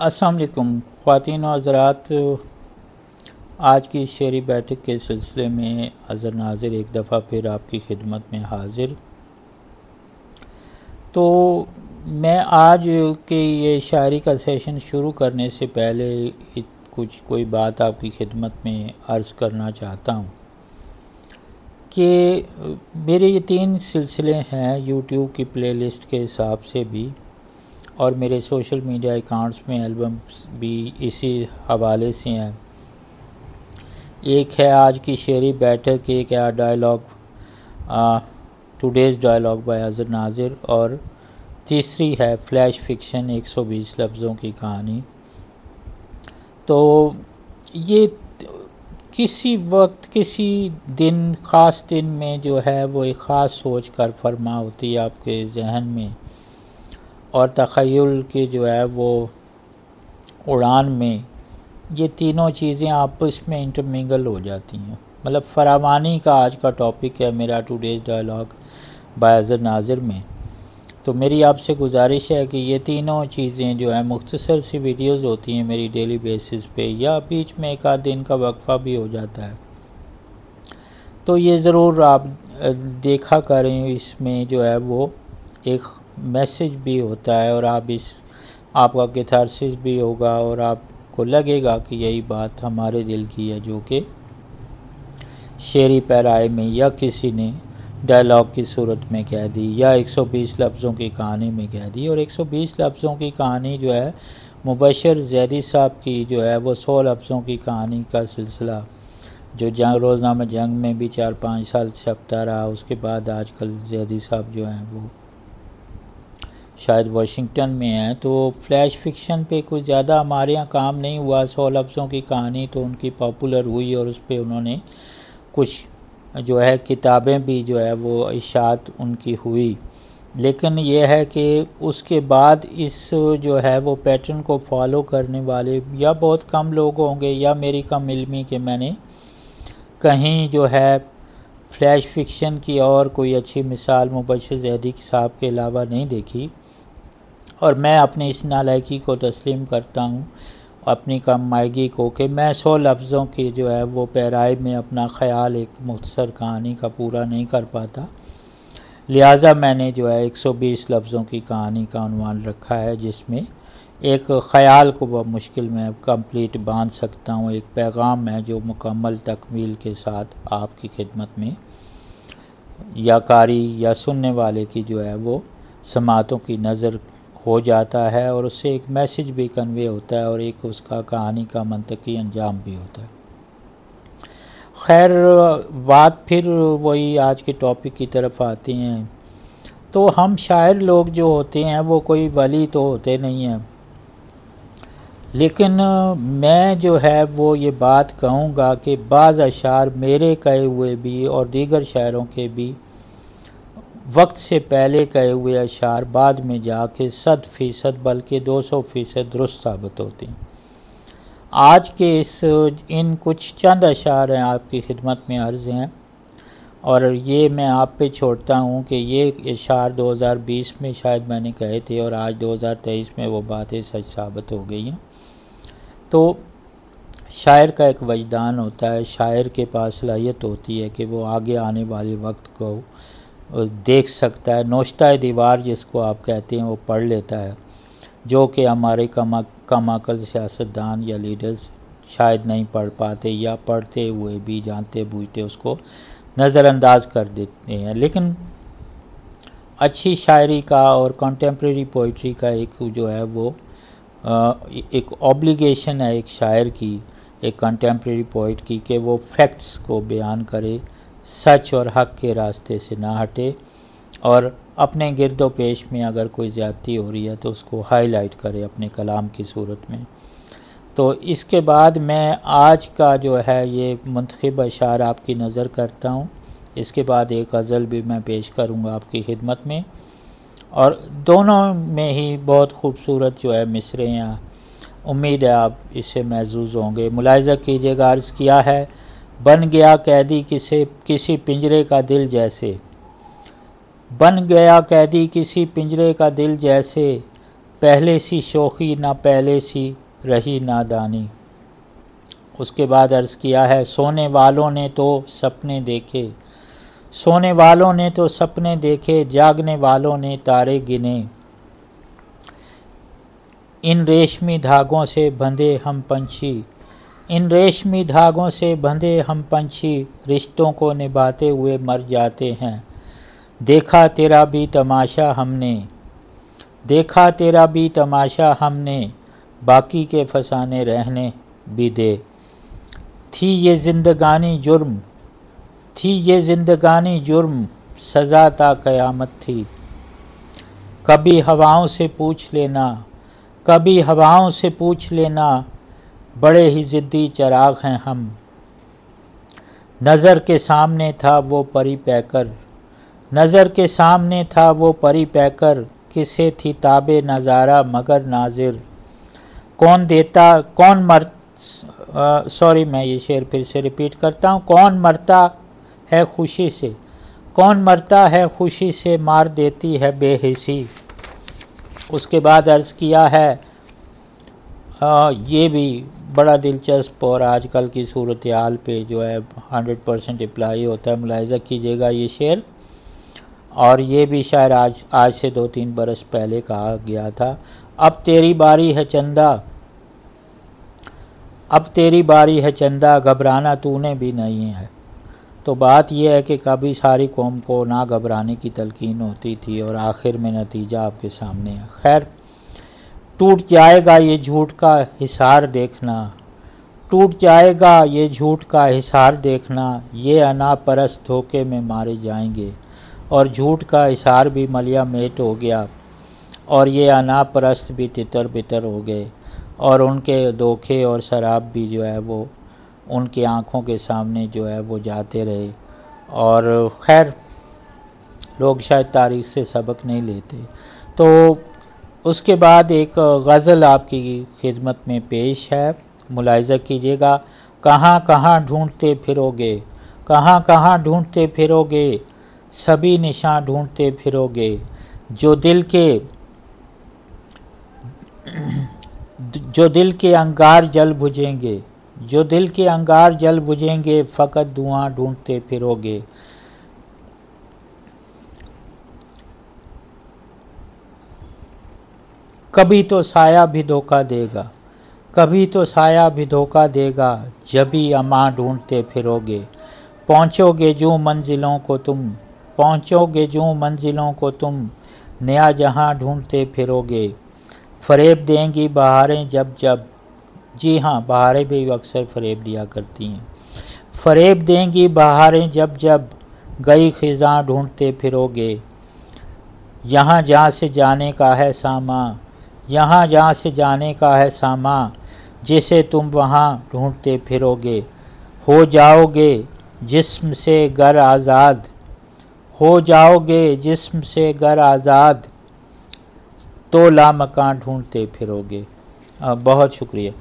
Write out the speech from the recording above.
अस्सलाम वालेकुम ख़वातीन और हज़रात। आज की शेरी बैठक के सिलसिले में हज़र नाज़िर एक दफ़ा फिर आपकी खिदमत में हाज़िर। तो मैं आज के ये शायरी का सेशन शुरू करने से पहले कोई बात आपकी खिदमत में अर्ज़ करना चाहता हूँ कि मेरे ये 3 सिलसिले हैं यूट्यूब की प्लेलिस्ट के हिसाब से भी, और मेरे सोशल मीडिया अकाउंट्स में एल्बम्स भी इसी हवाले से हैं। एक है आज की शेरी बैठक, एक है dialogue today's dialogue by Hazar Nazir, और तीसरी है फ्लैश फिक्शन 120 लफ्ज़ों की कहानी। तो ये किसी वक्त किसी दिन ख़ास दिन में जो है वो एक ख़ास सोच कर फरमा होती है आपके जहन में, और तख़य्युल की जो है वो उड़ान में ये तीनों चीज़ें आपस में इंटरमिंगल हो जाती हैं। मतलब फरावानी का आज का टॉपिक है मेरा today's dialogue by Hazar Nazir में। तो मेरी आपसे गुजारिश है कि ये तीनों चीज़ें जो है मुख्तसर सी वीडियोज़ होती हैं मेरी डेली बेसिस पे, या बीच में एक आध दिन का वक्फ़ा भी हो जाता है, तो ये ज़रूर आप देखा करें। इसमें जो है वो एक मैसेज भी होता है और आपका कैथारसिस भी होगा और आपको लगेगा कि यही बात हमारे दिल की है, जो कि शेरी पैराए में या किसी ने डायलॉग की सूरत में कह दी या 120 लफ्ज़ों की कहानी में कह दी। और 120 लफ्ज़ों की कहानी जो है मुबशर ज़ैदी साहब की जो है वो 100 लफ्ज़ों की कहानी का सिलसिला जो रोज़नामा जंग में भी 4-5 साल छपता रहा। उसके बाद आजकल ज़ैदी साहब जो हैं वो शायद वाशिंगटन में हैं। तो फ्लैश फिक्शन पे कुछ ज़्यादा हमारे यहाँ काम नहीं हुआ। 100 लफ्ज़ों की कहानी तो उनकी पॉपुलर हुई और उस पर उन्होंने कुछ जो है किताबें भी जो है वो इशात उनकी हुई, लेकिन यह है कि उसके बाद इस जो है वो पैटर्न को फॉलो करने वाले या बहुत कम लोग होंगे, या मेरी कम इल्मी कि मैंने कहीं जो है फ्लैश फिक्शन की और कोई अच्छी मिसाल मुबशर ज़ैदी साहब के अलावा नहीं देखी। और मैं अपनी इस नालायकी को तस्लीम करता हूँ, अपनी कम मायगी को, कि मैं 100 लफ्ज़ों की जो है वो पैराए में अपना ख़याल एक मुख्तसर कहानी का पूरा नहीं कर पाता। लिहाजा मैंने जो है 120 लफ्ज़ों की कहानी का उन्वान रखा है, जिसमें एक ख़याल को बहुत मुश्किल में कंप्लीट बांध सकता हूँ। एक पैगाम है जो मुकम्मल तकमील के साथ आपकी खिदमत में या कारी या सुनने वाले की जो है वो समातों की नज़र हो जाता है, और उससे एक मैसेज भी कन्वे होता है और एक उसका कहानी का मंतकी अंजाम भी होता है। खैर, बात फिर वही आज के टॉपिक की तरफ आती हैं। तो हम शायर लोग जो होते हैं वो कोई वली तो होते नहीं हैं, लेकिन मैं जो है वो ये बात कहूँगा कि बाज़ अशार मेरे कहे हुए भी और दीगर शायरों के भी वक्त से पहले कहे हुए अशार बाद में जाके 100% बल्कि 200% दुरुस्त साबित होती हैं। आज के इन कुछ चंद अशार हैं आपकी खिदमत में अर्ज़ हैं, और ये मैं आप पे छोड़ता हूँ कि ये अशार 2020 में शायद मैंने कहे थे और आज 2023 में वो बातें सच साबित हो गई हैं। तो शायर का एक वजदान होता है, शायर के पास सलाहियत होती है कि वो आगे आने वाले वक्त को देख सकता है। नोश्ता दीवार जिसको आप कहते हैं वो पढ़ लेता है, जो कि हमारे कम अकल सियासतदान या लीडर्स शायद नहीं पढ़ पाते, या पढ़ते हुए भी जानते बूझते उसको नज़रअंदाज कर देते हैं। लेकिन अच्छी शायरी का और कंटेम्प्रेरी पोइट्री का एक जो है वो एक ऑब्लिगेशन है एक शायर की, एक कंटेम्प्रेरी पोइट की, कि वो फैक्ट्स को बयान करे, सच और हक़ के रास्ते से ना हटे, और अपने गिरदो पेश में अगर कोई ज़्यादती हो रही है तो उसको हाईलाइट करे अपने कलाम की सूरत में। तो इसके बाद मैं आज का जो है ये मुंतखब अशार आपकी नज़र करता हूँ। इसके बाद एक गज़ल भी मैं पेश करूँगा आपकी खिदमत में, और दोनों में ही बहुत खूबसूरत जो है मिसरे हैं। उम्मीद है आप इससे महजूज़ होंगे। मुलाहिज़ा कीजिएगा, अर्ज़ किया है, बन गया कैदी किसी पिंजरे का दिल जैसे, बन गया कैदी किसी पिंजरे का दिल जैसे, पहले सी शोखी ना पहले सी रही नादानी। उसके बाद अर्ज़ किया है, सोने वालों ने तो सपने देखे, सोने वालों ने तो सपने देखे, जागने वालों ने तारे गिने। इन रेशमी धागों से बंधे हम पंछी, इन रेशमी धागों से बंधे हम पंछी, रिश्तों को निभाते हुए मर जाते हैं। देखा तेरा भी तमाशा हमने, देखा तेरा भी तमाशा हमने, बाकी के फसाने रहने भी दे। थी ये जिंदगानी जुर्म, थी ये जिंदगानी जुर्म, सज़ा ता क़यामत थी। कभी हवाओं से पूछ लेना, कभी हवाओं से पूछ लेना, बड़े ही ज़िद्दी चराग हैं हम। नज़र के सामने था वो परी पैकर, नज़र के सामने था वो परी पैकर, किसे थी ताबे नज़ारा मगर नाजिर। कौन देता कौन मर सॉरी मैं ये शेर फिर से रिपीट करता हूँ। कौन मरता है खुशी से, कौन मरता है खुशी से, मार देती है बेहिसी। उसके बाद अर्ज़ किया है, ये भी बड़ा दिलचस्प और आजकल की सूरत हाल पे जो है 100% अप्लाई होता है, मुलाहिज़ा कीजिएगा ये शेर। और ये भी शायद आज से 2-3 बरस पहले कहा गया था। अब तेरी बारी है चंदा, अब तेरी बारी है चंदा, घबराना तूने भी नहीं है। तो बात यह है कि कभी सारी कौम को ना घबराने की तलकीन होती थी और आखिर में नतीजा आपके सामने है। खैर, टूट जाएगा ये झूठ का हिसार देखना, टूट जाएगा ये झूठ का हिसार देखना, ये अनापरस्त धोखे में मारे जाएंगे। और झूठ का हिसार भी मलिया मेट हो गया और ये अनापरस्त भी तितर बितर हो गए और उनके धोखे और शराब भी जो है वो उनकी आँखों के सामने जो है वो जाते रहे। और खैर, लोग शायद तारीख़ से सबक नहीं लेते। तो उसके बाद एक गज़ल आपकी खिदमत में पेश है, मुलाहिज़ा कीजिएगा। कहाँ कहाँ ढूंढते फिरोगे, कहाँ कहाँ ढूंढते फिरोगे, सभी निशान ढूंढते फिरोगे, जो दिल के अंगार जल बुझेंगे, जो दिल के अंगार जल बुझेंगे, फ़कत धुआं ढूंढते फिरोगे। कभी तो साया भी धोखा देगा, कभी तो साया भी धोखा देगा, जब भी अमां ढूंढते फिरोगे। पहुँचोगे जो मंजिलों को तुम, पहुँचोगे जो मंजिलों को तुम, नया जहां ढूंढते फिरोगे। फ़रेब देंगी बहारें जब जब, जी हाँ, बहारें भी अक्सर फ़रेब दिया करती हैं। फ़रेब देंगी बहारें जब जब, गई ख़िज़ां ढूंढते फिरोगे। यहाँ जहाँ से जाने का है सामा, यहाँ जहाँ से जाने का है सामा, जिसे तुम वहाँ ढूंढते फिरोगे। हो जाओगे जिस्म से गर आज़ाद, हो जाओगे जिस्म से गर आज़ाद, तो लामकान ढूंढते फिरोगे। बहुत शुक्रिया।